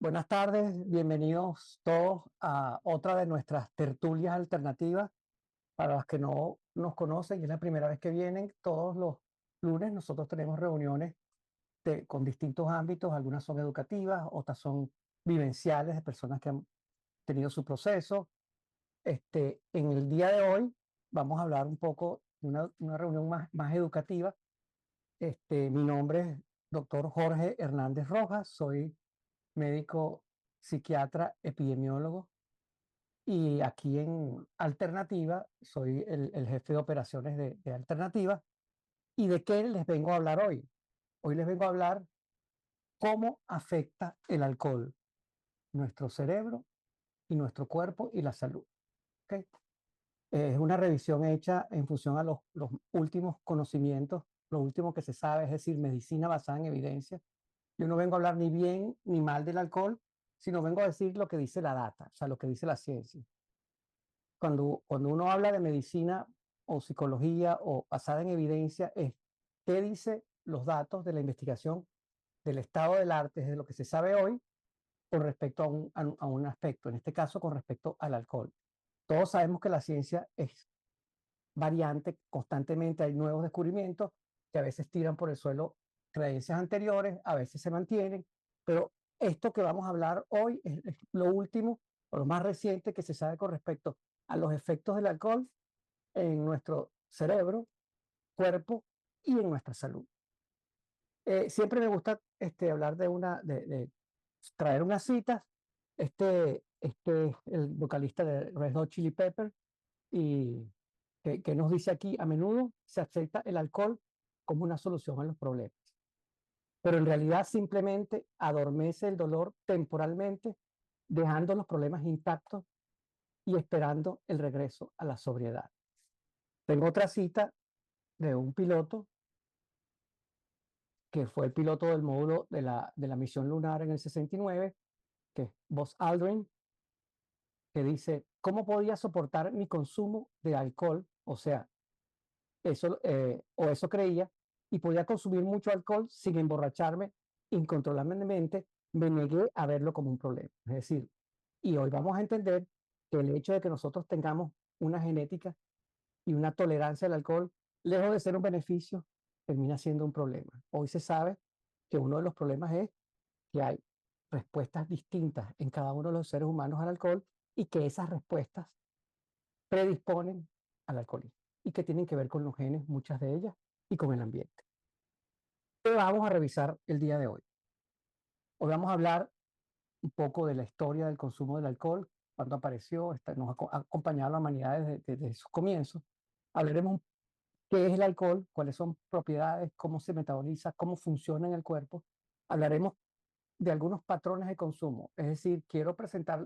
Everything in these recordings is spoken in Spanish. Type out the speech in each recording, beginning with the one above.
Buenas tardes, bienvenidos todos a otra de nuestras tertulias alternativas. Para los que no nos conocen y es la primera vez que vienen, todos los lunes nosotros tenemos reuniones con distintos ámbitos, algunas son educativas, otras son vivenciales de personas que han tenido su proceso. En el día de hoy vamos a hablar un poco de una reunión más educativa. Mi nombre es doctor Jorge Hernández Rojas, soy médico psiquiatra epidemiólogo y aquí en Alternativa soy el jefe de operaciones de Alternativa. ¿Y de qué les vengo a hablar hoy? Hoy les vengo a hablar cómo afecta el alcohol nuestro cerebro y nuestro cuerpo y la salud. ¿Ok? Es una revisión hecha en función a los últimos conocimientos, lo último que se sabe, es decir, medicina basada en evidencia. Yo no vengo a hablar ni bien ni mal del alcohol, sino vengo a decir lo que dice la data, o sea, lo que dice la ciencia. Cuando uno habla de medicina o psicología o basada en evidencia, es qué dice los datos de la investigación del estado del arte, de lo que se sabe hoy con respecto a un aspecto, en este caso con respecto al alcohol. Todos sabemos que la ciencia es variante, constantemente hay nuevos descubrimientos que a veces tiran por el suelo creencias anteriores, a veces se mantienen, pero esto que vamos a hablar hoy es lo último o lo más reciente que se sabe con respecto a los efectos del alcohol en nuestro cerebro, cuerpo y en nuestra salud. Siempre me gusta hablar de traer unas citas. Es el vocalista de Red Hot Chili Pepper y que nos dice aquí, a menudo se acepta el alcohol como una solución a los problemas, pero en realidad simplemente adormece el dolor temporalmente, dejando los problemas intactos y esperando el regreso a la sobriedad. Tengo otra cita de un piloto que fue el piloto del módulo de la misión lunar en el 69, que es Buzz Aldrin, que dice, ¿cómo podía soportar mi consumo de alcohol? O sea, eso creía, y podía consumir mucho alcohol sin emborracharme incontrolablemente, me negué a verlo como un problema. Es decir, y hoy vamos a entender que el hecho de que nosotros tengamos una genética y una tolerancia al alcohol, lejos de ser un beneficio, termina siendo un problema. Hoy se sabe que uno de los problemas es que hay respuestas distintas en cada uno de los seres humanos al alcohol y que esas respuestas predisponen al alcoholismo y que tienen que ver con los genes, muchas de ellas, y con el ambiente. ¿Qué vamos a revisar el día de hoy? Hoy vamos a hablar un poco de la historia del consumo del alcohol, cuándo apareció, nos ha acompañado a la humanidad desde sus comienzos. Hablaremos qué es el alcohol, cuáles son propiedades, cómo se metaboliza, cómo funciona en el cuerpo. Hablaremos de algunos patrones de consumo, es decir, quiero presentar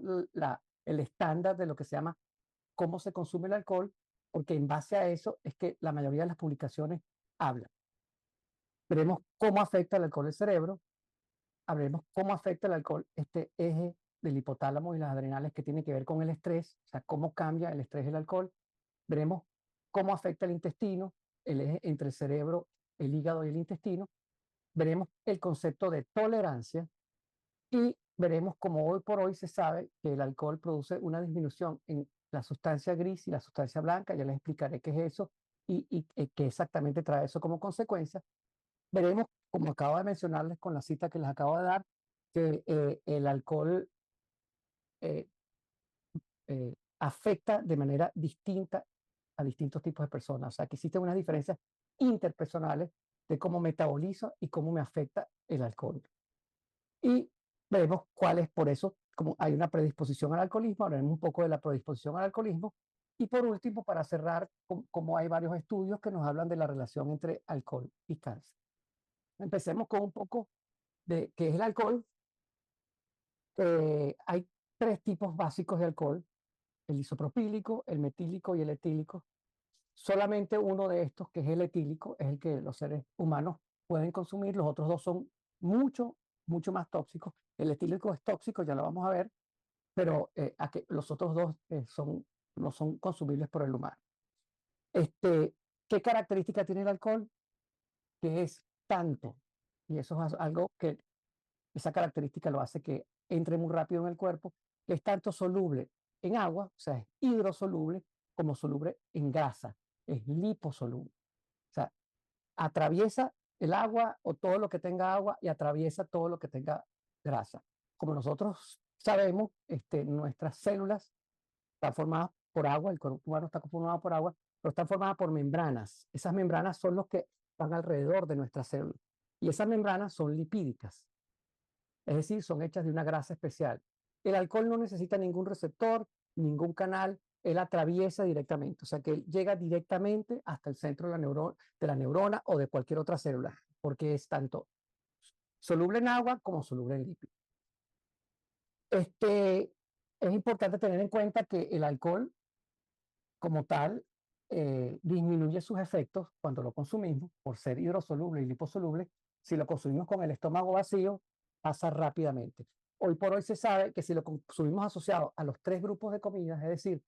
el estándar de lo que se llama cómo se consume el alcohol, porque en base a eso es que la mayoría de las publicaciones hablan. Veremos cómo afecta el alcohol al cerebro, veremos cómo afecta el alcohol este eje del hipotálamo y las adrenales que tiene que ver con el estrés, o sea, cómo cambia el estrés del alcohol. Veremos cómo afecta el intestino, el eje entre el cerebro, el hígado y el intestino. Veremos el concepto de tolerancia y veremos cómo hoy por hoy se sabe que el alcohol produce una disminución en la sustancia gris y la sustancia blanca. Ya les explicaré qué es eso y qué exactamente trae eso como consecuencia. Veremos, como acabo de mencionarles con la cita que les acabo de dar, que el alcohol eh, afecta de manera distinta a distintos tipos de personas. O sea, que existen unas diferencias interpersonales de cómo metabolizo y cómo me afecta el alcohol. Y veremos cuál es, por eso, como hay una predisposición al alcoholismo, hablaremos un poco de la predisposición al alcoholismo. Y por último, para cerrar, como hay varios estudios que nos hablan de la relación entre alcohol y cáncer. Empecemos con un poco de qué es el alcohol. Hay tres tipos básicos de alcohol: el isopropílico, el metílico y el etílico. Solamente uno de estos, que es el etílico, es el que los seres humanos pueden consumir. Los otros dos son mucho más tóxicos. El etílico es tóxico, ya lo vamos a ver, pero los otros dos no son consumibles por el humano. ¿Qué característica tiene el alcohol? Que es tanto, y eso es algo que esa característica lo hace que entre muy rápido en el cuerpo, que es tanto soluble en agua, o sea, es hidrosoluble, como soluble en grasa, es liposoluble. O sea, atraviesa el agua o todo lo que tenga agua y atraviesa todo lo que tenga grasa. Como nosotros sabemos, nuestras células están formadas por agua, el cuerpo humano está formado por agua, pero están formadas por membranas. Esas membranas son los que están alrededor de nuestras células. Y esas membranas son lipídicas, es decir, son hechas de una grasa especial. El alcohol no necesita ningún receptor, ningún canal, él atraviesa directamente, o sea que él llega directamente hasta el centro de la neurona o de cualquier otra célula, porque es tanto soluble en agua como soluble en lípidos. Es importante tener en cuenta que el alcohol como tal disminuye sus efectos cuando lo consumimos, por ser hidrosoluble y liposoluble. Si lo consumimos con el estómago vacío, pasa rápidamente. Hoy por hoy se sabe que si lo consumimos asociado a los 3 grupos de comidas, es decir,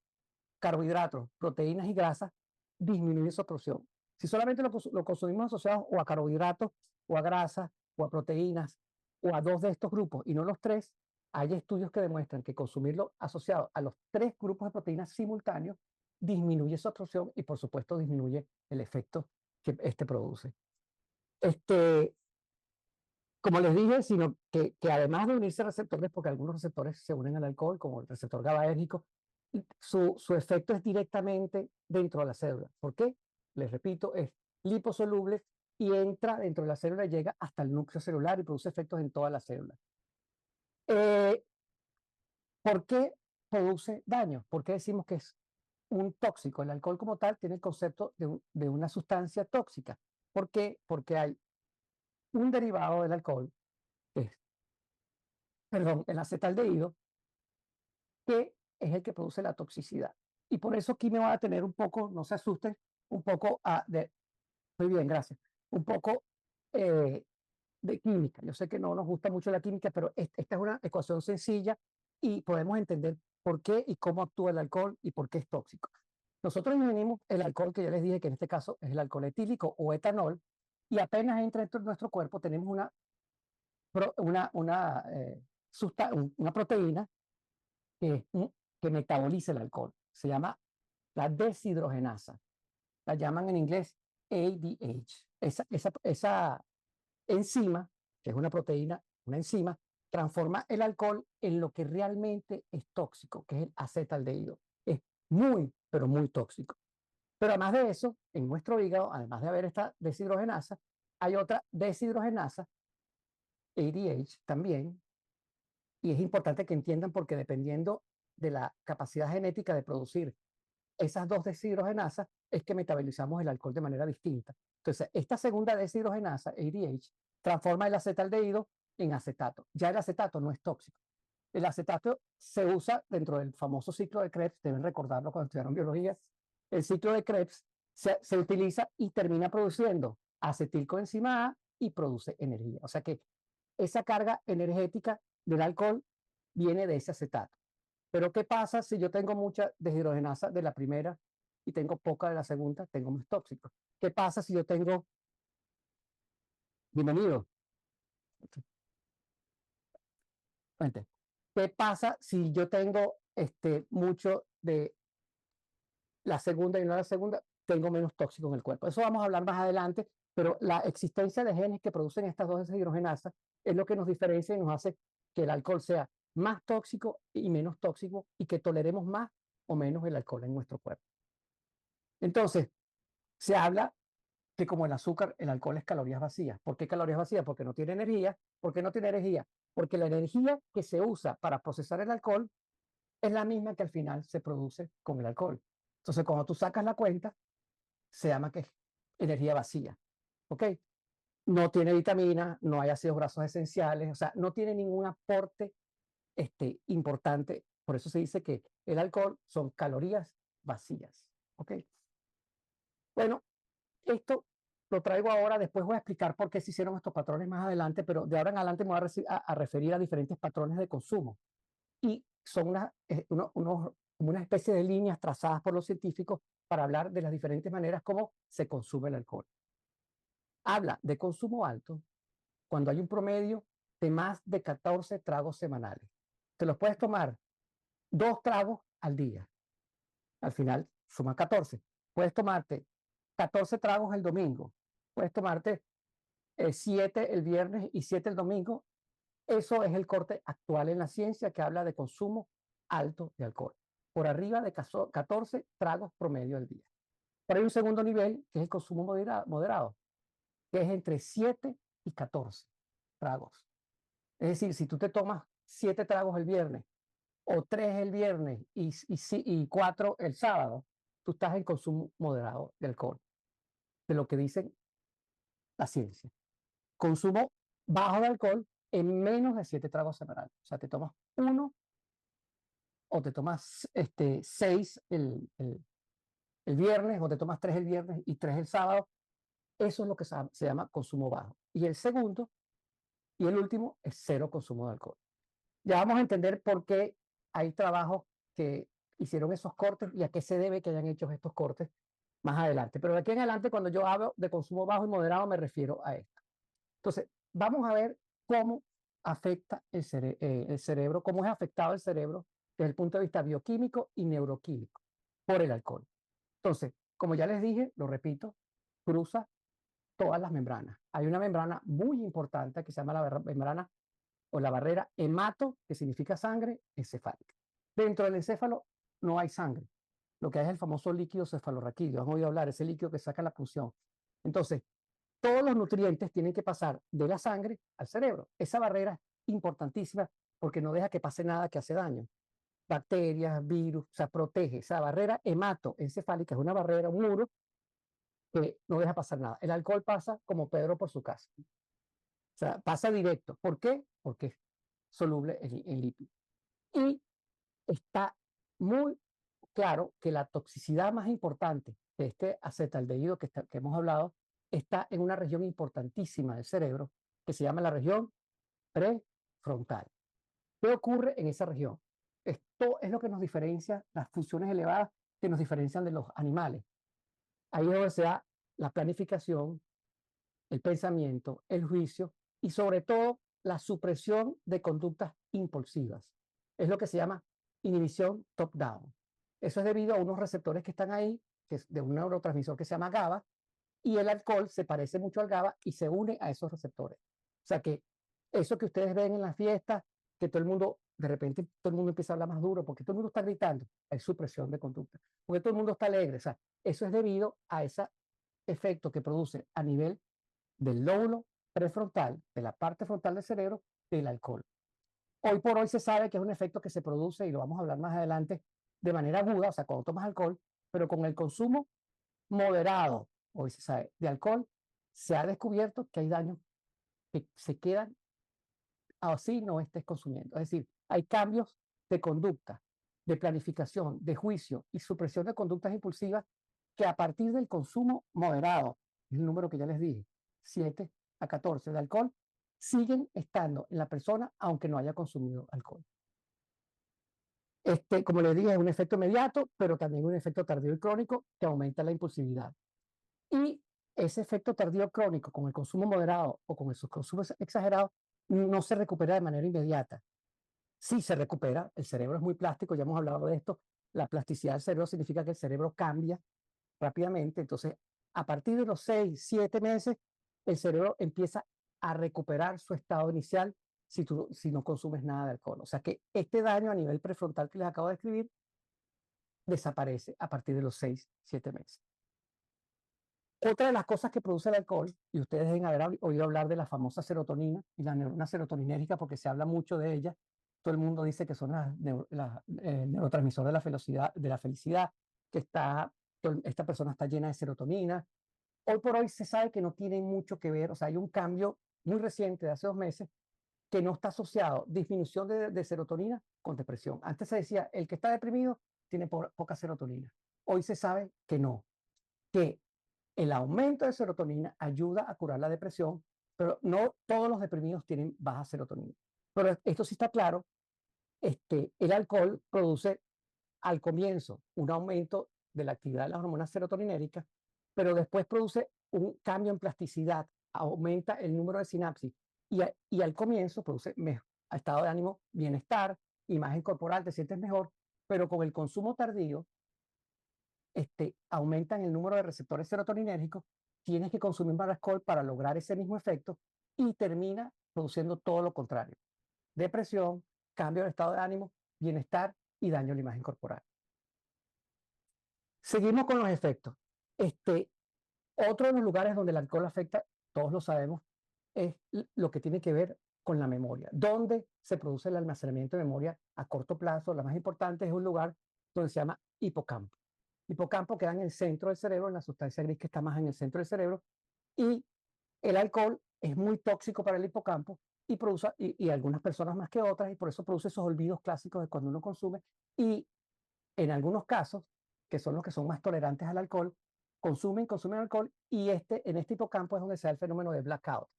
carbohidratos, proteínas y grasas, disminuye su absorción. Si solamente lo consumimos asociado o a carbohidratos, o a grasas, o a proteínas, o a 2 de estos grupos y no los 3, hay estudios que demuestran que consumirlo asociado a los 3 grupos de proteínas simultáneos disminuye su absorción y por supuesto disminuye el efecto que este produce. Como les dije, sino que además de unirse a receptores, porque algunos receptores se unen al alcohol, como el receptor GABAérgico, su efecto es directamente dentro de la célula. ¿Por qué? Les repito, es liposoluble y entra dentro de la célula y llega hasta el núcleo celular y produce efectos en toda la célula. ¿Por qué produce daño? ¿Por qué decimos que es un tóxico? El alcohol como tal tiene el concepto de una sustancia tóxica. ¿Por qué? Porque hay un derivado del alcohol, que es, perdón, el acetaldehído, que es el que produce la toxicidad. Y por eso aquí me va a tener un poco, no se asusten, un poco muy bien, gracias, un poco de química. Yo sé que no nos gusta mucho la química, pero esta es una ecuación sencilla y podemos entender por qué y cómo actúa el alcohol y por qué es tóxico. Nosotros definimos el alcohol, que ya les dije que en este caso es el alcohol etílico o etanol, y apenas entra dentro de nuestro cuerpo tenemos una proteína que, que metaboliza el alcohol. Se llama la deshidrogenasa. La llaman en inglés ADH. Esa enzima, que es una proteína, una enzima, transforma el alcohol en lo que realmente es tóxico, que es el acetaldehído. Es muy, pero muy tóxico. Pero además de eso, en nuestro hígado, además de haber esta deshidrogenasa, hay otra deshidrogenasa, ADH también, y es importante que entiendan porque dependiendo de la capacidad genética de producir esas 2 deshidrogenasas, es que metabolizamos el alcohol de manera distinta. Entonces, esta segunda deshidrogenasa, ADH, transforma el acetaldehído en acetato. Ya el acetato no es tóxico. El acetato se usa dentro del famoso ciclo de Krebs, deben recordarlo cuando estudiaron biología. El ciclo de Krebs se utiliza y termina produciendo acetilcoenzima A y produce energía. O sea que esa carga energética del alcohol viene de ese acetato. Pero ¿qué pasa si yo tengo mucha deshidrogenasa de la primera y tengo poca de la segunda? Tengo más tóxico. ¿Qué pasa si yo tengo, bienvenido, ¿qué pasa si yo tengo mucho de la segunda y no la segunda? Tengo menos tóxico en el cuerpo. Eso vamos a hablar más adelante, pero la existencia de genes que producen estas 2 deshidrogenasas es lo que nos diferencia y nos hace que el alcohol sea más tóxico y menos tóxico y que toleremos más o menos el alcohol en nuestro cuerpo. Entonces, se habla que como el azúcar, el alcohol es calorías vacías. ¿Por qué calorías vacías? Porque no tiene energía. ¿Por qué no tiene energía? Porque la energía que se usa para procesar el alcohol es la misma que al final se produce con el alcohol. Entonces, cuando tú sacas la cuenta, se llama que es energía vacía. ¿Ok? No tiene vitaminas, no hay ácidos grasos esenciales, o sea, no tiene ningún aporte importante. Por eso se dice que el alcohol son calorías vacías. ¿Ok? Bueno, esto lo traigo ahora, después voy a explicar por qué se hicieron estos patrones más adelante, pero de ahora en adelante me voy a referir a diferentes patrones de consumo. Y son una especie de líneas trazadas por los científicos para hablar de las diferentes maneras como se consume el alcohol. Habla de consumo alto cuando hay un promedio de más de 14 tragos semanales. te los puedes tomar 2 tragos al día. Al final suma 14. Puedes tomarte 14 tragos el domingo. Puedes tomarte 7 el viernes y 7 el domingo. Eso es el corte actual en la ciencia que habla de consumo alto de alcohol. Por arriba de 14 tragos promedio al día. Pero hay un segundo nivel que es el consumo moderado, que es entre 7 y 14 tragos. Es decir, si tú te tomas 7 tragos el viernes o 3 el viernes y 4 el sábado, tú estás en consumo moderado de alcohol, de lo que dicen la ciencia. Consumo bajo de alcohol en menos de 7 tragos semanales. O sea, te tomas uno o te tomas 6 el viernes o te tomas 3 el viernes y 3 el sábado. Eso es lo que se llama consumo bajo. Y el segundo y el último es cero consumo de alcohol. Ya vamos a entender por qué hay trabajos que hicieron esos cortes y a qué se debe que hayan hecho estos cortes más adelante. Pero de aquí en adelante, cuando yo hablo de consumo bajo y moderado, me refiero a esto. Entonces, vamos a ver cómo afecta el cerebro, cómo es afectado el cerebro desde el punto de vista bioquímico y neuroquímico por el alcohol. Entonces, como ya les dije, lo repito, cruza todas las membranas. Hay una membrana muy importante que se llama la membrana o la barrera hemato, que significa sangre, encefálica. Dentro del encéfalo no hay sangre. Lo que hay es el famoso líquido cefalorraquídeo. Han oído hablar, ese líquido que saca la punción. Entonces, todos los nutrientes tienen que pasar de la sangre al cerebro. Esa barrera es importantísima porque no deja que pase nada que hace daño. Bacterias, virus, o sea, protege. Esa barrera hematoencefálica es una barrera, un muro que no deja pasar nada. El alcohol pasa como Pedro por su casa. O sea, pasa directo. ¿Por qué? Porque es soluble en lípidos. Y está muy claro que la toxicidad más importante de este acetaldehído que hemos hablado está en una región importantísima del cerebro que se llama la región prefrontal. ¿Qué ocurre en esa región? Esto es lo que nos diferencia, las funciones elevadas que nos diferencian de los animales. Ahí es donde se da la planificación, el pensamiento, el juicio y sobre todo la supresión de conductas impulsivas. Es lo que se llama inhibición top-down. Eso es debido a unos receptores que están ahí, que es de un neurotransmisor que se llama GABA, y el alcohol se parece mucho al GABA y se une a esos receptores. O sea que eso que ustedes ven en las fiestas, que todo el mundo, de repente todo el mundo empieza a hablar más duro porque todo el mundo está gritando, hay supresión de conducta, porque todo el mundo está alegre. O sea, eso es debido a ese efecto que produce a nivel del lóbulo prefrontal, de la parte frontal del cerebro, del alcohol. Hoy por hoy se sabe que es un efecto que se produce, y lo vamos a hablar más adelante, de manera aguda, o sea, cuando tomas alcohol, pero con el consumo moderado, hoy se sabe, de alcohol, se ha descubierto que hay daños que se quedan así no estés consumiendo. Es decir, hay cambios de conducta, de planificación, de juicio y supresión de conductas impulsivas que a partir del consumo moderado, el número que ya les dije, 7 a 14 de alcohol, siguen estando en la persona aunque no haya consumido alcohol. Como les dije, es un efecto inmediato, pero también un efecto tardío y crónico que aumenta la impulsividad. Y ese efecto tardío crónico con el consumo moderado o con el consumo exagerado no se recupera de manera inmediata. Sí se recupera, el cerebro es muy plástico, ya hemos hablado de esto, la plasticidad del cerebro significa que el cerebro cambia rápidamente, entonces a partir de los 6, 7 meses, el cerebro empieza a recuperar su estado inicial si no consumes nada de alcohol. O sea que este daño a nivel prefrontal que les acabo de describir desaparece a partir de los 6, 7 meses. Otra de las cosas que produce el alcohol, y ustedes deben haber oído hablar de la famosa serotonina y la neurona serotoninérgica porque se habla mucho de ella. Todo el mundo dice que son las neurotransmisores de la felicidad, que esta persona está llena de serotonina. Hoy por hoy se sabe que no tienen mucho que ver, o sea, hay un cambio muy reciente de hace 2 meses que no está asociado disminución de serotonina con depresión. Antes se decía, el que está deprimido tiene poca serotonina. Hoy se sabe que no, que el aumento de serotonina ayuda a curar la depresión, pero no todos los deprimidos tienen baja serotonina. Pero esto sí está claro, el alcohol produce al comienzo un aumento de la actividad de las hormonas serotoninéricas, pero después produce un cambio en plasticidad, aumenta el número de sinapsis y al comienzo produce estado de ánimo, bienestar, imagen corporal, te sientes mejor, pero con el consumo tardío, aumentan el número de receptores serotoninérgicos, tienes que consumir más alcohol para lograr ese mismo efecto y termina produciendo todo lo contrario. Depresión, cambio de estado de ánimo, bienestar y daño a la imagen corporal. Seguimos con los efectos. Otro de los lugares donde el alcohol afecta, todos lo sabemos, es lo que tiene que ver con la memoria. Donde se produce el almacenamiento de memoria a corto plazo, la más importante es un lugar donde se llama hipocampo. Hipocampo queda en el centro del cerebro, en la sustancia gris que está más en el centro del cerebro, y el alcohol es muy tóxico para el hipocampo y algunas personas más que otras, y por eso produce esos olvidos clásicos de cuando uno consume, y en algunos casos, que son los que son más tolerantes al alcohol, consumen alcohol, y en este hipocampo es donde se da el fenómeno de blackout.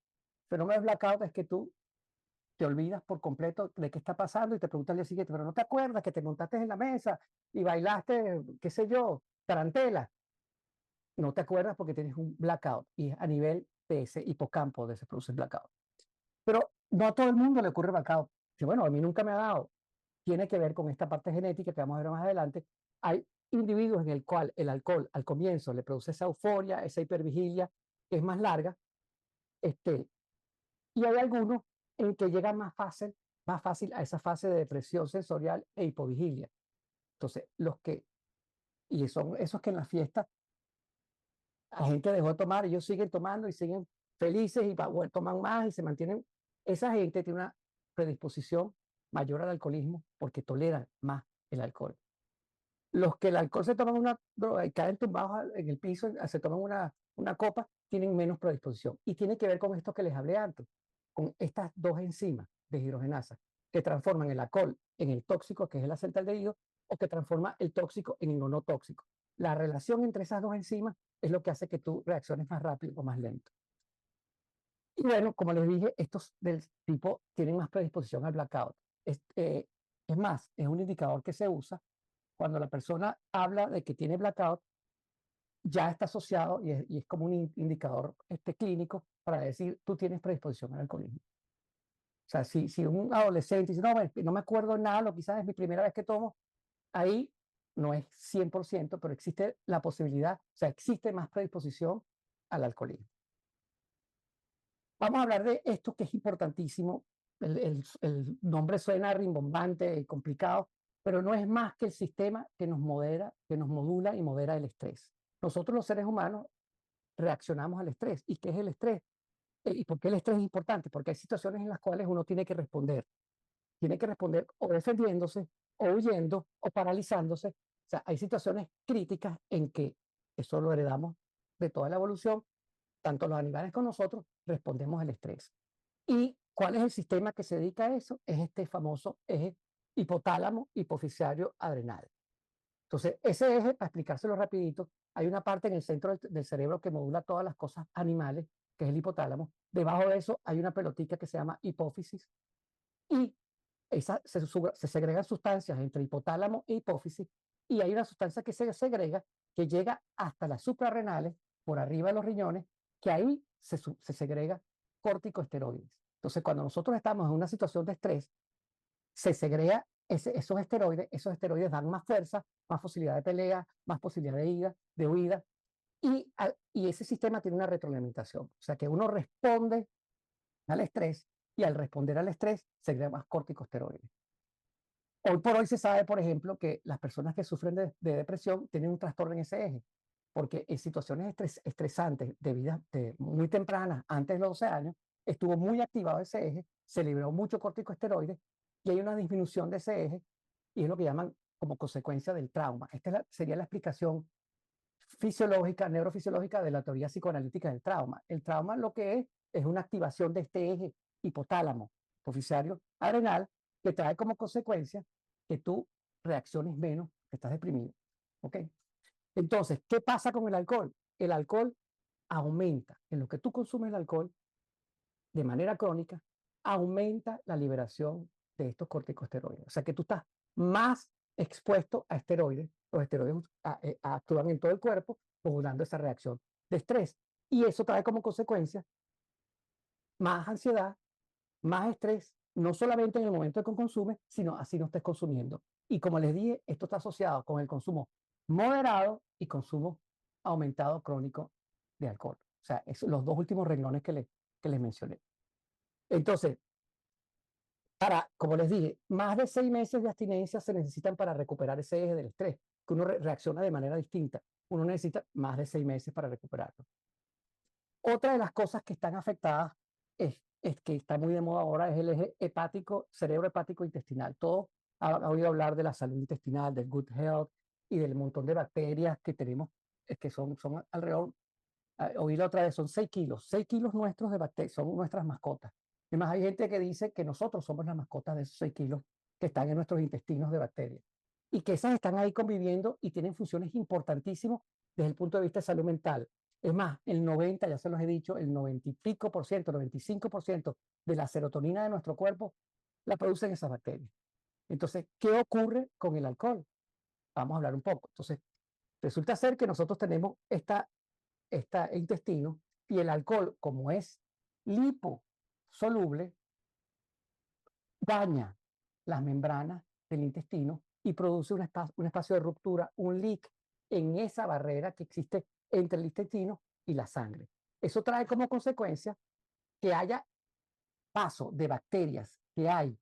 El fenómeno de blackout es que tú te olvidas por completo de qué está pasando y te preguntas al día siguiente, pero no te acuerdas que te montaste en la mesa y bailaste, qué sé yo, tarantela. No te acuerdas porque tienes un blackout y es a nivel de ese hipocampo donde se produce el blackout. Pero no a todo el mundo le ocurre blackout. Dice, bueno, a mí nunca me ha dado. Tiene que ver con esta parte genética que vamos a ver más adelante. Hay individuos en el cual el alcohol al comienzo le produce esa euforia, esa hipervigilia que es más larga, y hay algunos en que llegan más fácil a esa fase de depresión sensorial e hipovigilia. Entonces, y son esos que en la fiesta la gente dejó de tomar, ellos siguen tomando y siguen felices y toman más y se mantienen. Esa gente tiene una predisposición mayor al alcoholismo porque toleran más el alcohol. Los que el alcohol se toman una droga y caen tumbados en el piso, se toman una copa, tienen menos predisposición. Y tiene que ver con esto que les hablé antes, con estas dos enzimas de hidrogenasa que transforman el alcohol en el tóxico, que es el acetaldehído, o que transforma el tóxico en el no tóxico. La relación entre esas dos enzimas es lo que hace que tú reacciones más rápido o más lento. Y bueno, como les dije, estos del tipo tienen más predisposición al blackout. Es más, es un indicador que se usa cuando la persona habla de que tiene blackout, ya está asociado y es como un indicador clínico para decir tú tienes predisposición al alcoholismo. O sea, si un adolescente dice, no me acuerdo de nada, quizás es mi primera vez que tomo, ahí no es 100%, pero existe la posibilidad, o sea, existe más predisposición al alcoholismo. Vamos a hablar de esto que es importantísimo. El nombre suena rimbombante y complicado, pero no es más que el sistema que nos modula y modera el estrés. Nosotros los seres humanos reaccionamos al estrés. ¿Y qué es el estrés? ¿Y por qué el estrés es importante? Porque hay situaciones en las cuales uno tiene que responder. Tiene que responder o defendiéndose, o huyendo, o paralizándose. O sea, hay situaciones críticas en que eso lo heredamos de toda la evolución, tanto los animales como nosotros respondemos al estrés. ¿Y cuál es el sistema que se dedica a eso? Es este famoso eje hipotálamo hipofisario adrenal. Entonces, ese eje, para explicárselo rapidito, hay una parte en el centro del cerebro que modula todas las cosas animales, que es el hipotálamo. Debajo de eso hay una pelotica que se llama hipófisis y se segregan sustancias entre hipotálamo e hipófisis y hay una sustancia que se segrega que llega hasta las suprarrenales, por arriba de los riñones, que ahí se segrega corticosteroides. Entonces, cuando nosotros estamos en una situación de estrés, se segrega esos esteroides dan más fuerza, más posibilidad de pelea, más posibilidad de huida, y ese sistema tiene una retroalimentación. O sea que uno responde al estrés y al responder al estrés se crean más corticosteroides. Hoy por hoy se sabe, por ejemplo, que las personas que sufren de depresión tienen un trastorno en ese eje, porque en situaciones estresantes de vida muy tempranas, antes de los 12 años, estuvo muy activado ese eje, se liberó mucho corticosteroides y hay una disminución de ese eje y es lo que llaman como consecuencia del trauma. Sería la explicación fisiológica, neurofisiológica de la teoría psicoanalítica del trauma. El trauma lo que es una activación de este eje hipotálamo, hipofisario adrenal, que trae como consecuencia que tú reacciones menos, que estás deprimido. ¿Ok? Entonces, ¿qué pasa con el alcohol? El alcohol aumenta, en lo que tú consumes el alcohol de manera crónica, aumenta la liberación de estos corticosteroides. O sea que tú estás más expuesto a esteroides. Los esteroides actúan en todo el cuerpo, modulando esa reacción de estrés. Y eso trae como consecuencia más ansiedad, más estrés, no solamente en el momento en que consumes, sino así no estés consumiendo. Y como les dije, esto está asociado con el consumo moderado y consumo aumentado crónico de alcohol. O sea, es los dos últimos renglones que les mencioné. Entonces, como les dije, más de 6 meses de abstinencia se necesitan para recuperar ese eje del estrés, que uno reacciona de manera distinta. Uno necesita más de 6 meses para recuperarlo. Otra de las cosas que están afectadas es que está muy de moda ahora es el eje hepático, cerebro hepático intestinal. Todo ha oído hablar de la salud intestinal, del good health y del montón de bacterias que tenemos, que son alrededor, oí la otra vez, son 6 kilos, 6 kilos nuestros de bacterias, son nuestras mascotas. Además, hay gente que dice que nosotros somos las mascotas de esos 6 kilos que están en nuestros intestinos de bacterias y que esas están ahí conviviendo y tienen funciones importantísimas desde el punto de vista de salud mental. Es más, el 90, ya se los he dicho, el 90 y pico por ciento, 95% de la serotonina de nuestro cuerpo la producen esas bacterias. Entonces, ¿qué ocurre con el alcohol? Vamos a hablar un poco. Entonces, resulta ser que nosotros tenemos este intestino y el alcohol, como es liposoluble, daña las membranas del intestino y produce un espacio de ruptura, un leak en esa barrera que existe entre el intestino y la sangre. Eso trae como consecuencia que haya paso de bacterias que hay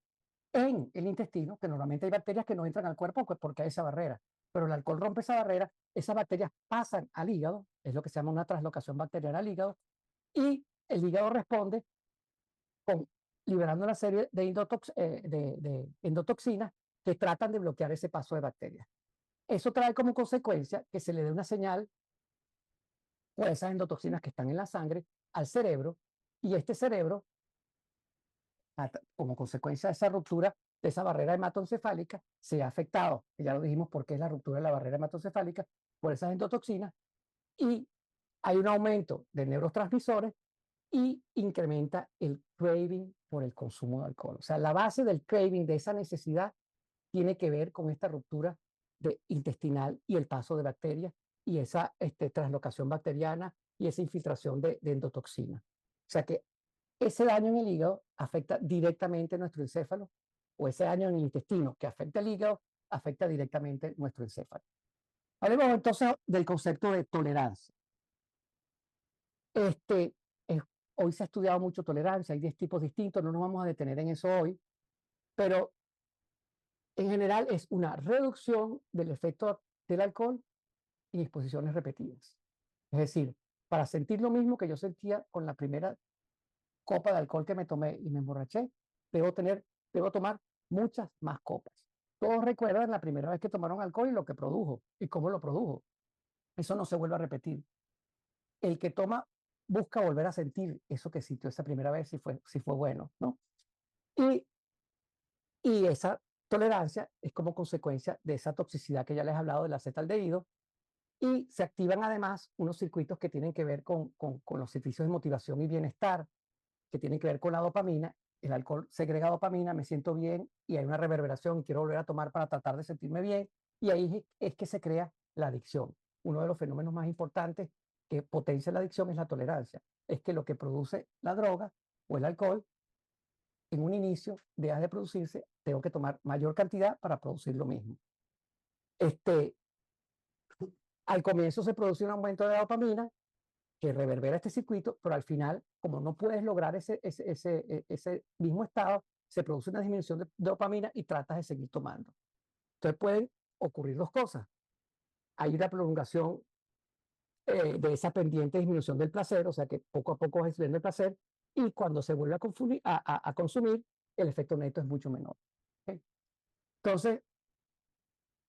en el intestino, que normalmente hay bacterias que no entran al cuerpo porque hay esa barrera, pero el alcohol rompe esa barrera, esas bacterias pasan al hígado, es lo que se llama una translocación bacteriana al hígado, y el hígado responde con, liberando una serie de endotoxinas que tratan de bloquear ese paso de bacterias. Eso trae como consecuencia que se le dé una señal por esas endotoxinas que están en la sangre al cerebro, y este cerebro, como consecuencia de esa ruptura de esa barrera hematoencefálica, se ha afectado. Ya lo dijimos porque es la ruptura de la barrera hematoencefálica por esas endotoxinas, y hay un aumento de neurotransmisores y incrementa el craving por el consumo de alcohol. O sea, la base del craving, de esa necesidad, tiene que ver con esta ruptura intestinal y el paso de bacterias y esa translocación bacteriana y esa infiltración de endotoxina. O sea que ese daño en el hígado afecta directamente nuestro encéfalo, o ese daño en el intestino que afecta el hígado afecta directamente nuestro encéfalo. Hablemos entonces del concepto de tolerancia. Este, es, hoy se ha estudiado mucho tolerancia, hay 10 tipos distintos, no nos vamos a detener en eso hoy, pero en general es una reducción del efecto del alcohol y exposiciones repetidas. Es decir, para sentir lo mismo que yo sentía con la primera copa de alcohol que me tomé y me emborraché, debo tomar muchas más copas. Todos recuerdan la primera vez que tomaron alcohol y lo que produjo y cómo lo produjo. Eso no se vuelve a repetir. El que toma busca volver a sentir eso que sintió esa primera vez si fue bueno, ¿no? Y, y esa tolerancia es como consecuencia de esa toxicidad que ya les he hablado del acetaldehído, y se activan además unos circuitos que tienen que ver con los servicios de motivación y bienestar, que tienen que ver con la dopamina. El alcohol segrega dopamina, me siento bien y hay una reverberación, quiero volver a tomar para tratar de sentirme bien, y ahí es que se crea la adicción. Uno de los fenómenos más importantes que potencia la adicción es la tolerancia. Es que lo que produce la droga o el alcohol, en un inicio, deja de producirse, tengo que tomar mayor cantidad para producir lo mismo. Al comienzo se produce un aumento de dopamina que reverbera este circuito, pero al final, como no puedes lograr ese mismo estado, se produce una disminución de dopamina y tratas de seguir tomando. Entonces pueden ocurrir dos cosas. Hay una prolongación de esa pendiente disminución del placer, o sea que poco a poco vas disminuyendo el placer, y cuando se vuelve a consumir, el efecto neto es mucho menor. ¿Okay? Entonces,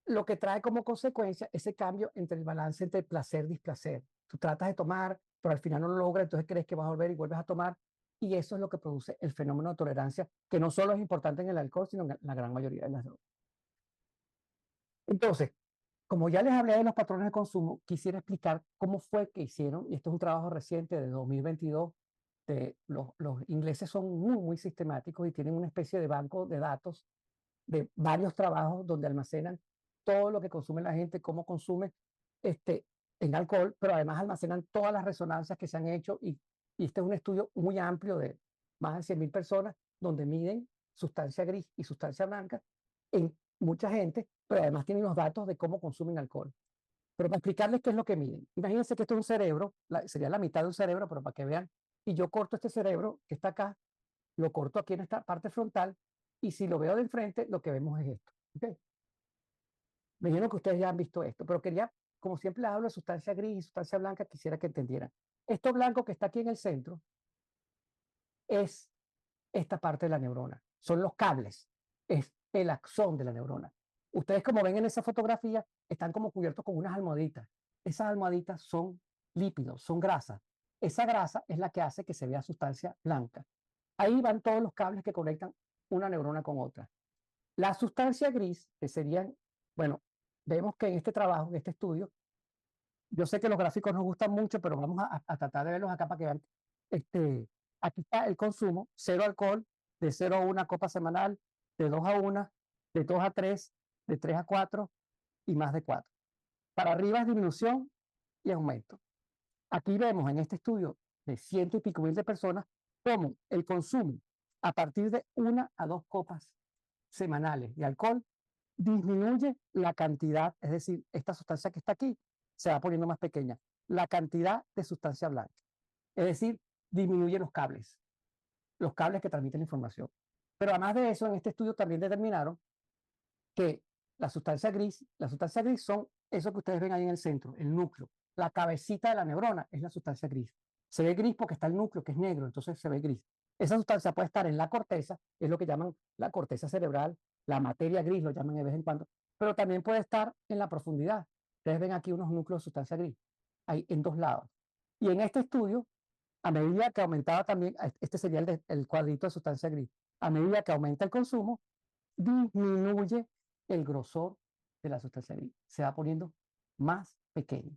lo que trae como consecuencia ese cambio entre el balance entre placer y displacer. Tú tratas de tomar, pero al final no lo logras, entonces crees que vas a volver y vuelves a tomar, y eso es lo que produce el fenómeno de tolerancia, que no solo es importante en el alcohol, sino en la gran mayoría de las drogas. Entonces, como ya les hablé de los patrones de consumo, quisiera explicar cómo fue que hicieron, y esto es un trabajo reciente de 2022, los ingleses son muy, muy sistemáticos y tienen una especie de banco de datos de varios trabajos donde almacenan todo lo que consume la gente, cómo consume este, en alcohol, pero además almacenan todas las resonancias que se han hecho, y este es un estudio muy amplio de más de 100.000 personas donde miden sustancia gris y sustancia blanca en mucha gente, pero además tienen los datos de cómo consumen alcohol. Pero para explicarles qué es lo que miden. Imagínense que esto es un cerebro, sería la mitad de un cerebro, pero para que vean, y yo corto este cerebro que está acá, lo corto aquí en esta parte frontal, y si lo veo de enfrente, lo que vemos es esto. ¿Okay? Me imagino que ustedes ya han visto esto, pero quería, como siempre les hablo de sustancia gris y sustancia blanca, quisiera que entendieran. Esto blanco que está aquí en el centro es esta parte de la neurona, son los cables, es el axón de la neurona. Ustedes como ven en esa fotografía, están como cubiertos con unas almohaditas. Esas almohaditas son lípidos, son grasas. Esa grasa es la que hace que se vea sustancia blanca. Ahí van todos los cables que conectan una neurona con otra. La sustancia gris, que serían, bueno, vemos que en este trabajo, en este estudio, yo sé que los gráficos nos gustan mucho, pero vamos a tratar de verlos acá para que vean. Aquí está el consumo, cero alcohol, de 0 a 1 copa semanal, de 2 a 1, de 2 a 3, de 3 a 4 y más de 4. Para arriba es disminución y aumento. Aquí vemos en este estudio de ciento y pico mil de personas cómo el consumo a partir de 1 a 2 copas semanales de alcohol disminuye la cantidad, es decir, esta sustancia que está aquí se va poniendo más pequeña, la cantidad de sustancia blanca. Es decir, disminuye los cables que transmiten la información. Pero además de eso, en este estudio también determinaron que la sustancia gris son eso que ustedes ven ahí en el centro, el núcleo. La cabecita de la neurona es la sustancia gris. Se ve gris porque está el núcleo, que es negro, entonces se ve gris. Esa sustancia puede estar en la corteza, es lo que llaman la corteza cerebral, la materia gris, lo llaman de vez en cuando, pero también puede estar en la profundidad. Ustedes ven aquí unos núcleos de sustancia gris, hay en dos lados. Y en este estudio, a medida que aumentaba también, este sería el cuadrito de sustancia gris, a medida que aumenta el consumo, disminuye el grosor de la sustancia gris, se va poniendo más pequeño.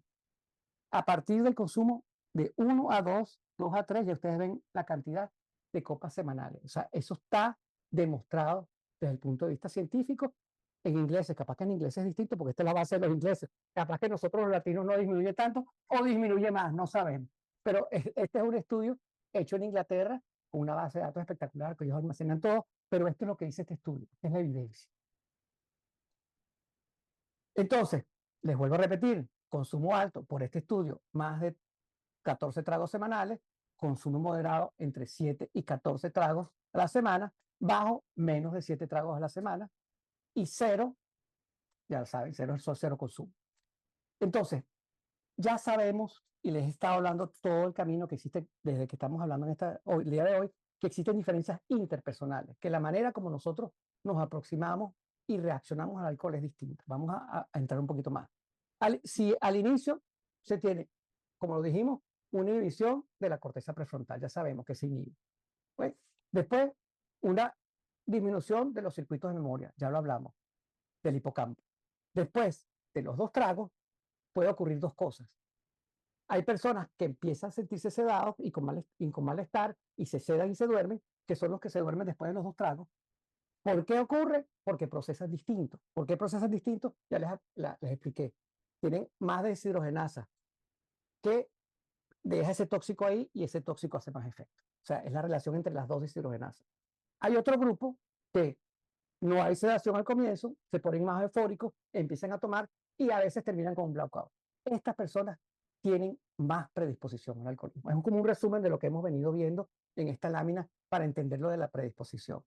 A partir del consumo de 1 a 2, 2 a 3, ya ustedes ven la cantidad de copas semanales. O sea, eso está demostrado desde el punto de vista científico en ingleses. Capaz que en inglés es distinto porque esta es la base de los ingleses. Capaz que nosotros los latinos no disminuye tanto o disminuye más, no sabemos. Pero este es un estudio hecho en Inglaterra con una base de datos espectacular que ellos almacenan todo, pero esto es lo que dice este estudio, es la evidencia. Entonces, les vuelvo a repetir, consumo alto por este estudio, más de 14 tragos semanales, consumo moderado entre 7 y 14 tragos a la semana, bajo menos de 7 tragos a la semana y cero, ya saben, cero consumo. Entonces, ya sabemos y les he estado hablando todo el camino que existe desde que estamos hablando en el día de hoy, que existen diferencias interpersonales, que la manera como nosotros nos aproximamos y reaccionamos al alcohol es distinta. Vamos a entrar un poquito más. Si al inicio se tiene, como lo dijimos, una inhibición de la corteza prefrontal, ya sabemos que se inhibe. Pues, después, una disminución de los circuitos de memoria, ya lo hablamos, del hipocampo. Después de los dos tragos, puede ocurrir dos cosas. Hay personas que empiezan a sentirse sedados y con malestar y se sedan y se duermen, que son los que se duermen después de los dos tragos. ¿Por qué ocurre? Porque procesan distintos. ¿Por qué procesan distintos? Ya les expliqué. Tienen más deshidrogenasa que deja ese tóxico ahí y ese tóxico hace más efecto. O sea, es la relación entre las dos deshidrogenasas. Hay otro grupo que no hay sedación al comienzo, se ponen más eufóricos, empiezan a tomar y a veces terminan con un blackout. Estas personas tienen más predisposición al alcoholismo. Es como un resumen de lo que hemos venido viendo en esta lámina para entender lo de la predisposición.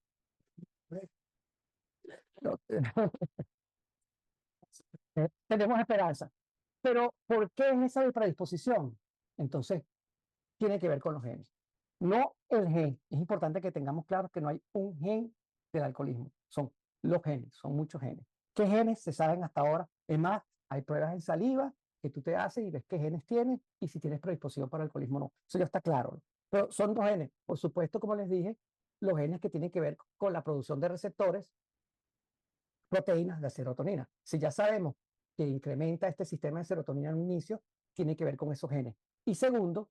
Tenemos esperanza. Pero ¿por qué es esa predisposición? Entonces, tiene que ver con los genes. No el gen. Es importante que tengamos claro que no hay un gen del alcoholismo. Son los genes, son muchos genes. ¿Qué genes se saben hasta ahora? Es más, hay pruebas en saliva que tú te haces y ves qué genes tienes y si tienes predisposición para el alcoholismo o no. Eso ya está claro. Pero son dos genes. Por supuesto, como les dije, los genes que tienen que ver con la producción de receptores, proteínas de serotonina. Si ya sabemos que incrementa este sistema de serotonina en un inicio, tiene que ver con esos genes. Y segundo,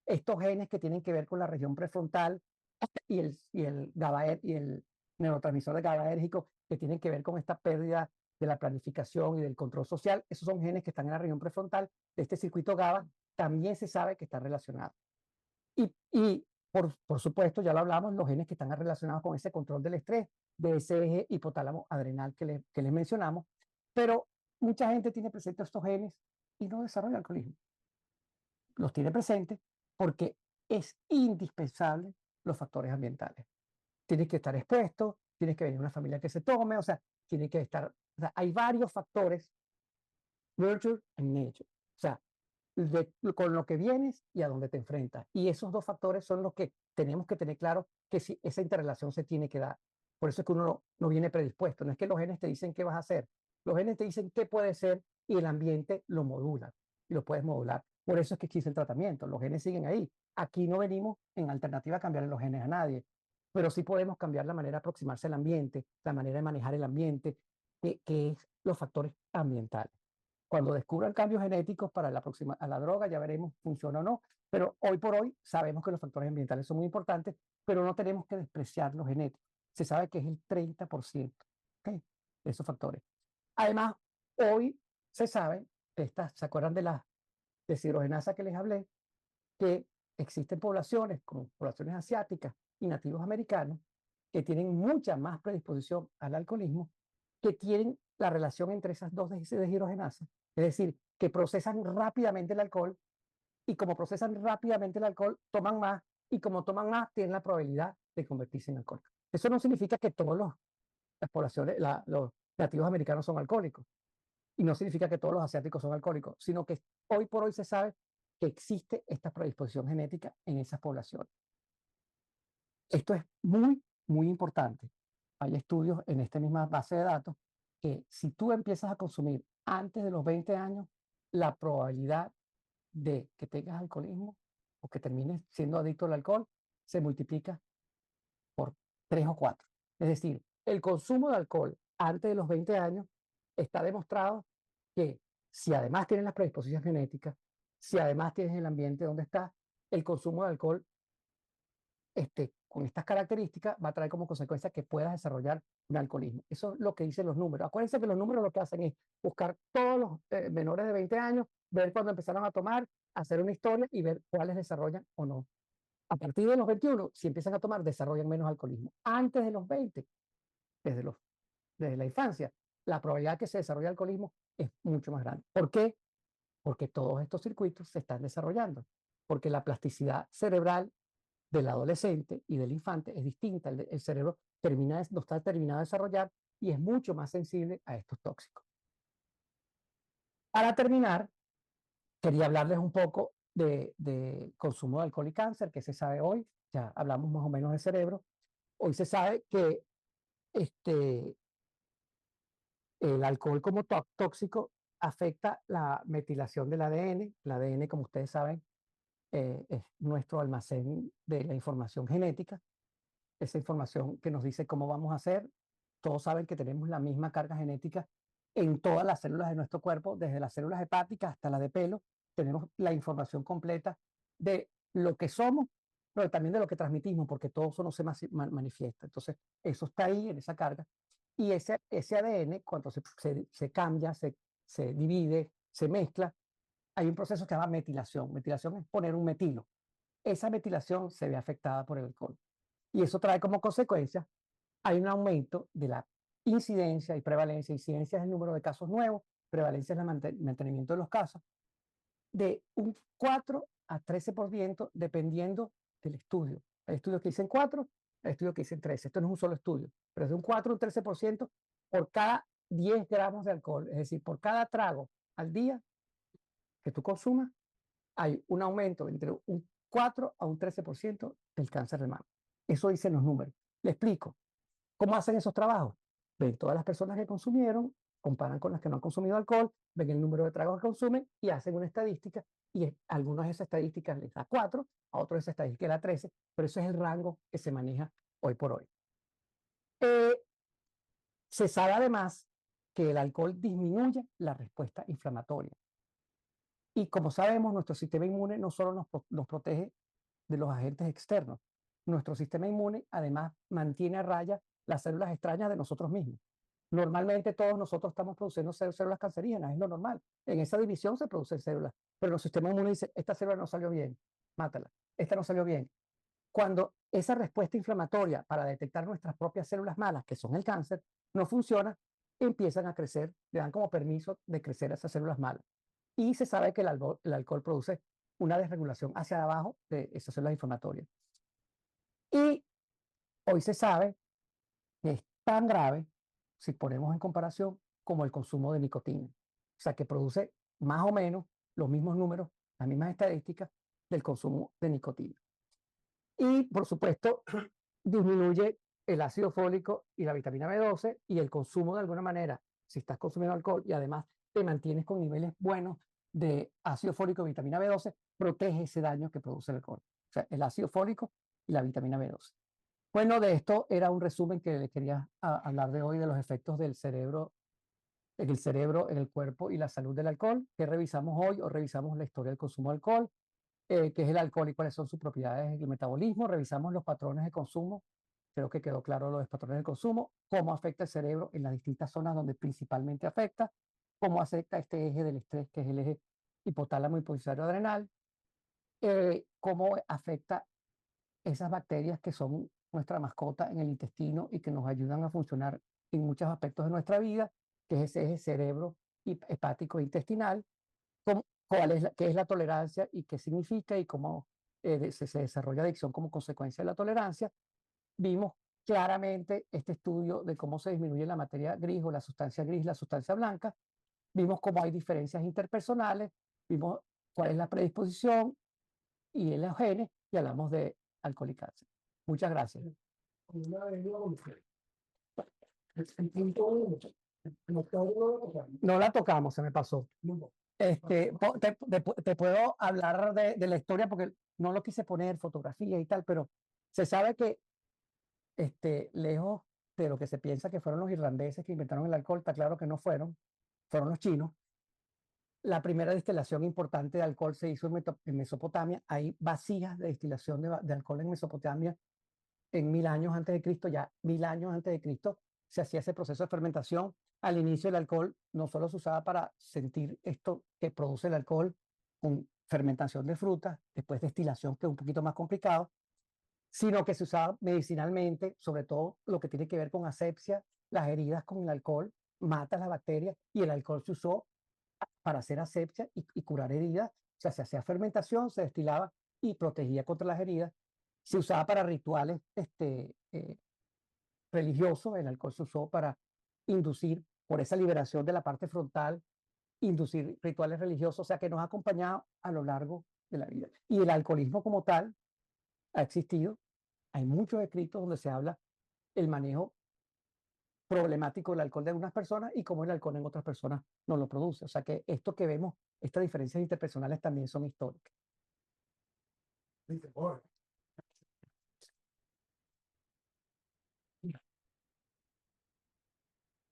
estos genes que tienen que ver con la región prefrontal y el neurotransmisor de GABAérgico que tienen que ver con esta pérdida de la planificación y del control social, esos son genes que están en la región prefrontal de este circuito GABA, también se sabe que están relacionados. Y Por supuesto, ya lo hablamos, los genes que están relacionados con ese control del estrés, de ese eje hipotálamo adrenal que les mencionamos, pero mucha gente tiene presentes estos genes y no desarrolla alcoholismo. Los tiene presentes porque es indispensable los factores ambientales. Tienes que estar expuesto, tienes que venir una familia que se tome, o sea, tiene que estar, o sea, hay varios factores, nurture and nature, o sea, con lo que vienes y a dónde te enfrentas. Y esos dos factores son los que tenemos que tener claro que si esa interrelación se tiene que dar. Por eso es que uno no viene predispuesto. No es que los genes te dicen qué vas a hacer. Los genes te dicen qué puede ser y el ambiente lo modula y lo puedes modular. Por eso es que existe el tratamiento. Los genes siguen ahí. Aquí no venimos en alternativa a cambiar los genes a nadie, pero sí podemos cambiar la manera de aproximarse al ambiente, la manera de manejar el ambiente, que es los factores ambientales. Cuando descubran cambios genéticos para la próxima, a la droga, ya veremos funciona o no. Pero hoy por hoy sabemos que los factores ambientales son muy importantes, pero no tenemos que despreciar los genéticos. Se sabe que es el 30%, ¿okay?, de esos factores. Además, hoy se sabe, ¿se acuerdan de la deshidrogenasa que les hablé? Que existen poblaciones, como poblaciones asiáticas y nativos americanos, que tienen mucha más predisposición al alcoholismo, que tienen la relación entre esas dos deshidrogenasas, es decir, que procesan rápidamente el alcohol y como procesan rápidamente el alcohol, toman más y como toman más, tienen la probabilidad de convertirse en alcohólicos. Eso no significa que todas las poblaciones, los nativos americanos son alcohólicos y no significa que todos los asiáticos son alcohólicos, sino que hoy por hoy se sabe que existe esta predisposición genética en esas poblaciones. Esto es muy, muy importante. Hay estudios en esta misma base de datos que si tú empiezas a consumir antes de los 20 años, la probabilidad de que tengas alcoholismo o que termines siendo adicto al alcohol se multiplica por 3 o 4. Es decir, el consumo de alcohol antes de los 20 años está demostrado que si además tienes las predisposiciones genéticas, si además tienes el ambiente donde estás, el consumo de alcohol con estas características va a traer como consecuencia que puedas desarrollar un alcoholismo. Eso es lo que dicen los números. Acuérdense que los números lo que hacen es buscar todos los menores de 20 años, ver cuándo empezaron a tomar, hacer una historia y ver cuáles desarrollan o no. A partir de los 21, si empiezan a tomar, desarrollan menos alcoholismo. Antes de los 20, desde la infancia, la probabilidad de que se desarrolle alcoholismo es mucho más grande. ¿Por qué? Porque todos estos circuitos se están desarrollando. Porque la plasticidad cerebral del adolescente y del infante es distinta. El cerebro no está terminado de desarrollar y es mucho más sensible a estos tóxicos. Para terminar, quería hablarles un poco de consumo de alcohol y cáncer, que se sabe hoy. Ya hablamos más o menos del cerebro. Hoy se sabe que el alcohol como tóxico afecta la metilación del ADN. El ADN, como ustedes saben, es nuestro almacén de la información genética, esa información que nos dice cómo vamos a hacer. Todos saben que tenemos la misma carga genética en todas las células de nuestro cuerpo, desde las células hepáticas hasta las de pelo. Tenemos la información completa de lo que somos, pero también de lo que transmitimos, porque todo eso no se manifiesta. Entonces, eso está ahí en esa carga. Y ese ADN, cuando se cambia, se divide, se mezcla, hay un proceso que se llama metilación. Metilación es poner un metilo. Esa metilación se ve afectada por el alcohol. Y eso trae como consecuencia, hay un aumento de la incidencia y prevalencia. Incidencia es el número de casos nuevos, prevalencia es el mantenimiento de los casos, de un 4 a 13% dependiendo del estudio. Hay estudios que dicen 4, hay estudios que dicen 13. Esto no es un solo estudio, pero es de un 4 a un 13% por cada 10 gramos de alcohol. Es decir, por cada trago al día que tú consumas, hay un aumento entre un 4 a un 13% del cáncer de mama. Eso dicen los números. Le explico. ¿Cómo hacen esos trabajos? Ven todas las personas que consumieron, comparan con las que no han consumido alcohol, ven el número de tragos que consumen y hacen una estadística. Y algunas de esas estadísticas les da 4, a otros esa estadística le da 13, pero eso es el rango que se maneja hoy por hoy. Se sabe además que el alcohol disminuye la respuesta inflamatoria. Y como sabemos, nuestro sistema inmune no solo nos protege de los agentes externos, nuestro sistema inmune además mantiene a raya las células extrañas de nosotros mismos. Normalmente todos nosotros estamos produciendo células cancerígenas, es lo normal. En esa división se producen células, pero el sistema inmune dice, esta célula no salió bien, mátala. Esta no salió bien. cuando esa respuesta inflamatoria para detectar nuestras propias células malas, que son el cáncer, no funciona, empiezan a crecer, le dan como permiso de crecer esas células malas. Y se sabe que el alcohol produce una desregulación hacia abajo de esas células inflamatorias. Y hoy se sabe que es tan grave, si ponemos en comparación, como el consumo de nicotina. O sea, que produce más o menos los mismos números, las mismas estadísticas del consumo de nicotina. Y, por supuesto, disminuye el ácido fólico y la vitamina B12 y el consumo de alguna manera, si estás consumiendo alcohol y además te mantienes con niveles buenos de ácido fólico y vitamina B12, protege ese daño que produce el alcohol. O sea, el ácido fólico y la vitamina B12. Bueno, de esto era un resumen que le quería hablar de hoy, de los efectos del cerebro, en el cuerpo y la salud del alcohol, que revisamos hoy o revisamos la historia del consumo de alcohol, qué es el alcohol y cuáles son sus propiedades en el metabolismo, revisamos los patrones de consumo, creo que quedó claro los patrones de consumo, cómo afecta el cerebro en las distintas zonas donde principalmente afecta, cómo afecta este eje del estrés, que es el eje hipotálamo hipofisio adrenal, cómo afecta esas bacterias que son nuestra mascota en el intestino y que nos ayudan a funcionar en muchos aspectos de nuestra vida, que es ese eje cerebro hepático e intestinal, qué es la tolerancia y qué significa y cómo se desarrolla adicción como consecuencia de la tolerancia. Vimos claramente este estudio de cómo se disminuye la materia gris o la sustancia gris, la sustancia blanca. Vimos cómo hay diferencias interpersonales, vimos cuál es la predisposición y los genes y hablamos de alcohol y cáncer. Muchas gracias. No la tocamos, se me pasó. Te puedo hablar de la historia porque no lo quise poner fotografía y tal, pero se sabe que lejos de lo que se piensa que fueron los irlandeses que inventaron el alcohol, está claro que no fueron, fueron los chinos. La primera destilación importante de alcohol se hizo en Mesopotamia. Hay vasijas de destilación de alcohol en Mesopotamia en 1000 años antes de Cristo, ya 1000 años antes de Cristo, se hacía ese proceso de fermentación. Al inicio el alcohol no solo se usaba para sentir esto que produce el alcohol con fermentación de frutas, después destilación, que es un poquito más complicado, sino que se usaba medicinalmente, sobre todo lo que tiene que ver con asepsia, las heridas con el alcohol, mata las bacterias y el alcohol se usó para hacer asepsia y curar heridas. O sea, se hacía fermentación, se destilaba y protegía contra las heridas. Se usaba para rituales religiosos, el alcohol se usó para inducir, por esa liberación de la parte frontal, inducir rituales religiosos, o sea que nos ha acompañado a lo largo de la vida. Y el alcoholismo como tal ha existido. Hay muchos escritos donde se habla el manejo problemático del alcohol de algunas personas y cómo el alcohol en otras personas no lo produce. O sea que esto que vemos, estas diferencias interpersonales también son históricas.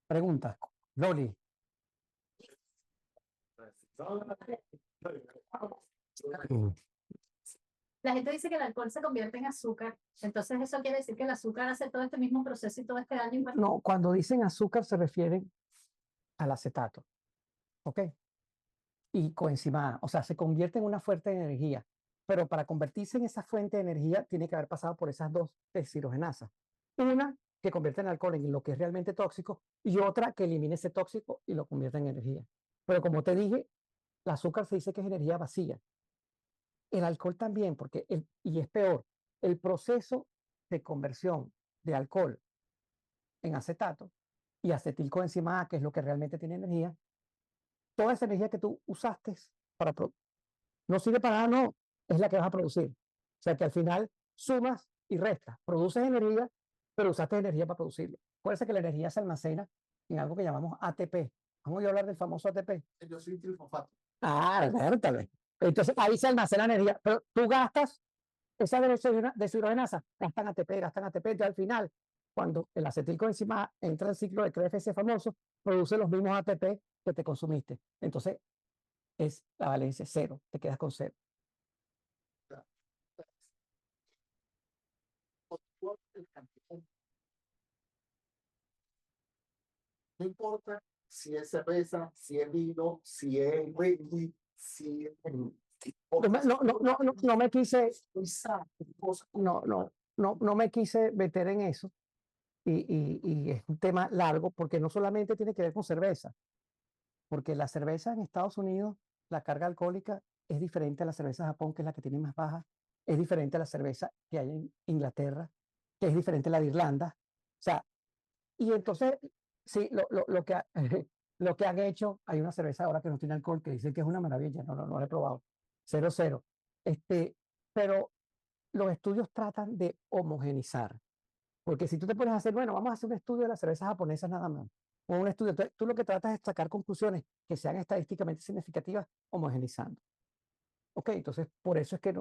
Preguntas. Loli. La gente dice que el alcohol se convierte en azúcar, entonces eso quiere decir que el azúcar hace todo este mismo proceso y todo este daño. No, cuando dicen azúcar se refieren al acetato, ¿ok? Y coenzima A, o sea, se convierte en una fuente de energía, pero para convertirse en esa fuente de energía tiene que haber pasado por esas dos deshidrogenasas. Una que convierte el alcohol en lo que es realmente tóxico y otra que elimine ese tóxico y lo convierte en energía. Pero como te dije, el azúcar se dice que es energía vacía. El alcohol también, y es peor, el proceso de conversión de alcohol en acetato y acetilcoenzima A, que es lo que realmente tiene energía, toda esa energía que tú usaste para no sirve para nada, no, es la que vas a producir. O sea que al final sumas y restas, produces energía, pero usaste energía para producirlo. Acuérdense que la energía se almacena en algo que llamamos ATP. ¿Vamos a hablar del famoso ATP? Yo soy trifosfato. Ah, vértale. Entonces ahí se almacena energía, pero tú gastas esa deshidrogenasa, gastan ATP, y al final, cuando el acetilcoenzima entra en el ciclo de Krebs famoso, produce los mismos ATP que te consumiste. Entonces, es la valencia cero, te quedas con cero. No importa si es cerveza, si es vino, si es whisky, si es No me quise, no me quise meter en eso y es un tema largo porque no solamente tiene que ver con cerveza, porque la cerveza en Estados Unidos, la carga alcohólica es diferente a la cerveza de Japón, que es la que tiene más baja, es diferente a la cerveza que hay en Inglaterra, que es diferente a la de Irlanda. O sea, y entonces, sí, lo que han hecho, hay una cerveza ahora que no tiene alcohol, que dicen que es una maravilla, no la he probado, 0,0. Pero los estudios tratan de homogenizar, porque si tú te pones a hacer, bueno, vamos a hacer un estudio de las cervezas japonesas nada más, o un estudio, tú lo que tratas es sacar conclusiones que sean estadísticamente significativas, homogenizando. Ok, entonces por eso es que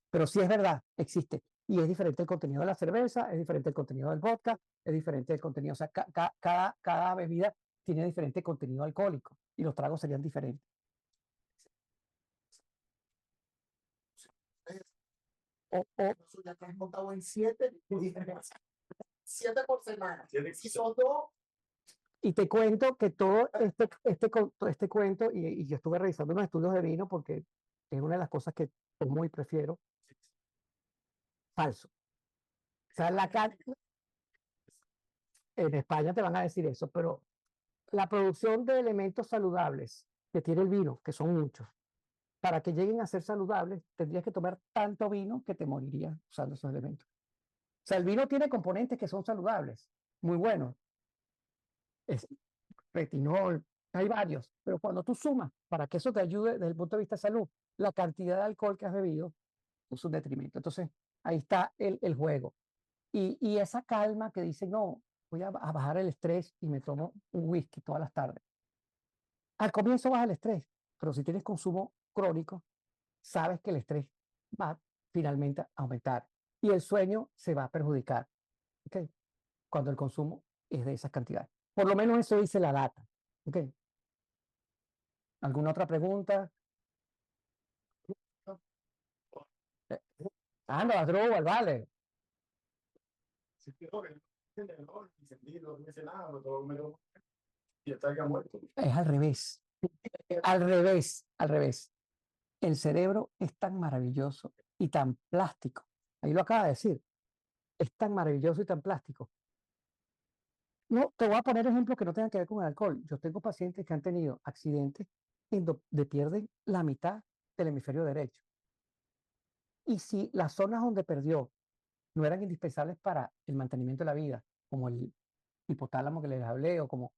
pero sí es verdad, existe. Y es diferente el contenido de la cerveza, es diferente el contenido del vodka, es diferente el contenido, o sea, cada bebida tiene diferente contenido alcohólico y los tragos serían diferentes. Eso ya te has montado en 7, 7 por semana. Si son 2, Y te cuento que todo este cuento, y yo estuve revisando unos estudios de vino porque es una de las cosas que tomo y prefiero, falso. O sea, en España te van a decir eso, pero la producción de elementos saludables que tiene el vino, que son muchos, para que lleguen a ser saludables, tendrías que tomar tanto vino que te morirías usando esos elementos. O sea, el vino tiene componentes que son saludables, muy buenos. Es retinol, hay varios, pero cuando tú sumas para que eso te ayude desde el punto de vista de salud, la cantidad de alcohol que has bebido es un detrimento. Entonces, ahí está el juego. Y esa calma que dice, no, voy a bajar el estrés y me tomo un whisky todas las tardes. Al comienzo baja el estrés, pero si tienes consumo crónico, sabes que el estrés va finalmente a aumentar y el sueño se va a perjudicar, ¿okay? Cuando el consumo es de esas cantidades. Por lo menos eso dice la data. ¿Okay? ¿Alguna otra pregunta? Eh, no, Asdrúbal, vale. Es al revés, al revés, al revés. El cerebro es tan maravilloso y tan plástico. Ahí lo acaba de decir. Es tan maravilloso y tan plástico. No, te voy a poner ejemplos que no tengan que ver con el alcohol. Yo tengo pacientes que han tenido accidentes en donde pierden la mitad del hemisferio derecho. Y si las zonas donde perdió no eran indispensables para el mantenimiento de la vida, como el hipotálamo que les hablé, o como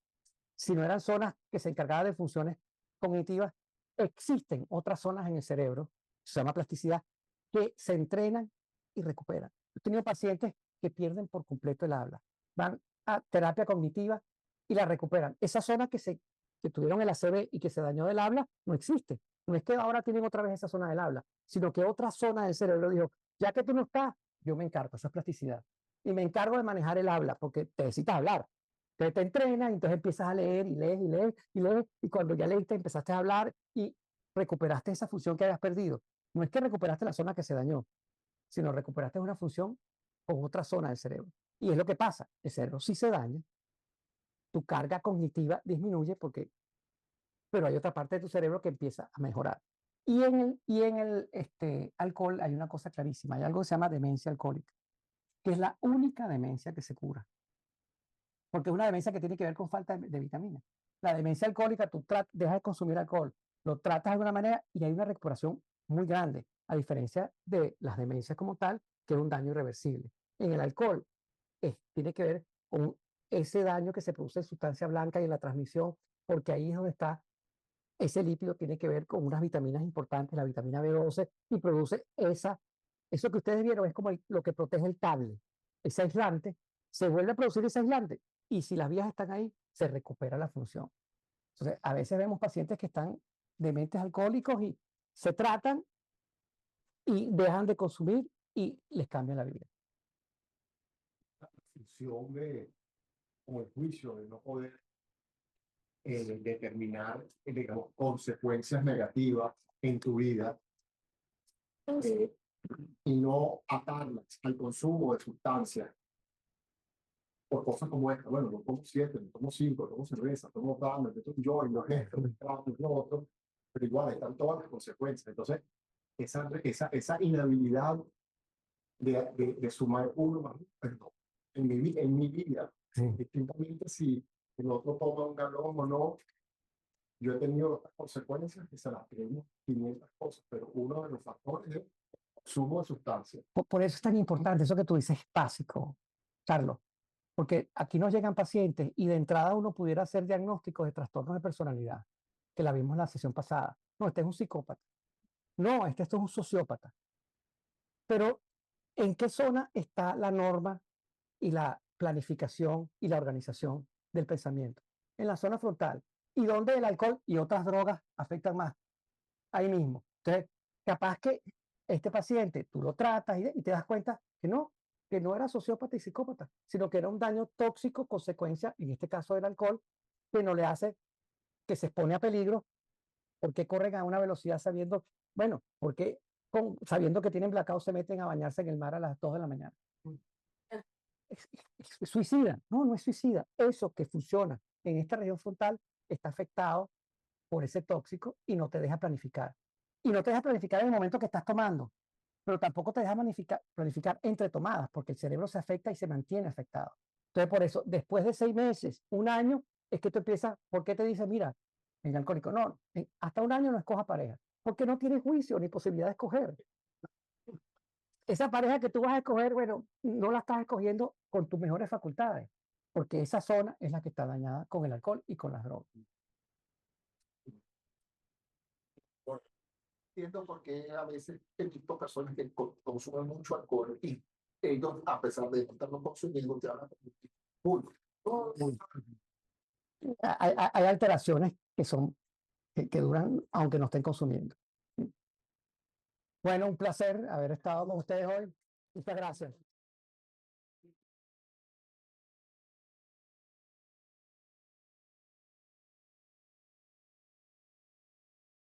si no eran zonas que se encargaban de funciones cognitivas, existen otras zonas en el cerebro, se llama plasticidad, que se entrenan y recuperan. He tenido pacientes que pierden por completo el habla, van a terapia cognitiva y la recuperan. Esa zona que tuvieron el ACV y que se dañó del habla no existe. No es que ahora tienen otra vez esa zona del habla, sino que otra zona del cerebro dijo, ya que tú no estás, yo me encargo, eso es plasticidad. Y me encargo de manejar el habla, porque te necesitas hablar. Entonces te entrenas, y entonces empiezas a leer y lees y lees y lees, y cuando ya leíste empezaste a hablar y recuperaste esa función que habías perdido. No es que recuperaste la zona que se dañó, sino recuperaste una función con otra zona del cerebro. Y es lo que pasa, el cerebro sí se daña, tu carga cognitiva disminuye pero hay otra parte de tu cerebro que empieza a mejorar. Y en el alcohol hay una cosa clarísima, hay algo que se llama demencia alcohólica, que es la única demencia que se cura, porque es una demencia que tiene que ver con falta de vitaminas. La demencia alcohólica, tú dejas de consumir alcohol, lo tratas de alguna manera y hay una recuperación muy grande, a diferencia de las demencias como tal, que es un daño irreversible. En el alcohol tiene que ver con ese daño que se produce en sustancia blanca y en la transmisión, porque ahí es donde está ese lípido, tiene que ver con unas vitaminas importantes, la vitamina B12, y produce eso que ustedes vieron, es como lo que protege el cable, ese aislante, se vuelve a producir ese aislante, y si las vías están ahí, se recupera la función. Entonces, a veces vemos pacientes que están dementes alcohólicos y se tratan y dejan de consumir y les cambia la vida. La función como el juicio de no poder determinar, digamos, consecuencias negativas en tu vida y no atarlas al consumo de sustancias por cosas como esta. Bueno, no tomo 7, no tomo 5, tomo cerveza, tomo pan, no tomo joint, no esto, no lo otro. pero igual están todas las consecuencias. Entonces, esa inhabilidad de sumar uno más uno, perdón, en mi vida, Sí. distintamente si el otro toma un galón o no, yo he tenido otras consecuencias que se las tenemos 500 cosas, pero uno de los factores es el consumo de sustancias. Por eso es tan importante, eso que tú dices es básico, Carlos, porque aquí nos llegan pacientes y de entrada uno pudiera hacer diagnósticos de trastornos de personalidad, que la vimos en la sesión pasada. No, este es un psicópata. No, esto es un sociópata. Pero, ¿en qué zona está la norma y la planificación y la organización del pensamiento? En la zona frontal. ¿Y dónde el alcohol y otras drogas afectan más? Ahí mismo. Entonces, capaz que este paciente tú lo tratas y te das cuenta que no era sociópata y psicópata, sino que era un daño tóxico, consecuencia, en este caso del alcohol, que no le hace, que se expone a peligro, porque corren a una velocidad sabiendo, bueno, porque sabiendo que tienen blackout se meten a bañarse en el mar a las 2 de la mañana. Es suicida. No, no es suicida. Eso que funciona en esta región frontal está afectado por ese tóxico y no te deja planificar. Y no te deja planificar en el momento que estás tomando, pero tampoco te deja planificar entre tomadas, porque el cerebro se afecta y se mantiene afectado. Entonces, por eso, después de 6 meses, un año, es que tú empiezas, ¿por qué te dice, mira, el alcohólico? No, hasta un año no escoja pareja, porque no tienes juicio ni posibilidad de escoger. Esa pareja que tú vas a escoger, bueno, no la estás escogiendo con tus mejores facultades, porque esa zona es la que está dañada con el alcohol y con las drogas. Entiendo por qué a veces he visto personas que consumen mucho alcohol y ellos, a pesar de no estarlo consumiendo, te hablan full. Hay alteraciones que duran aunque no estén consumiendo. Bueno, un placer haber estado con ustedes hoy. Muchas gracias.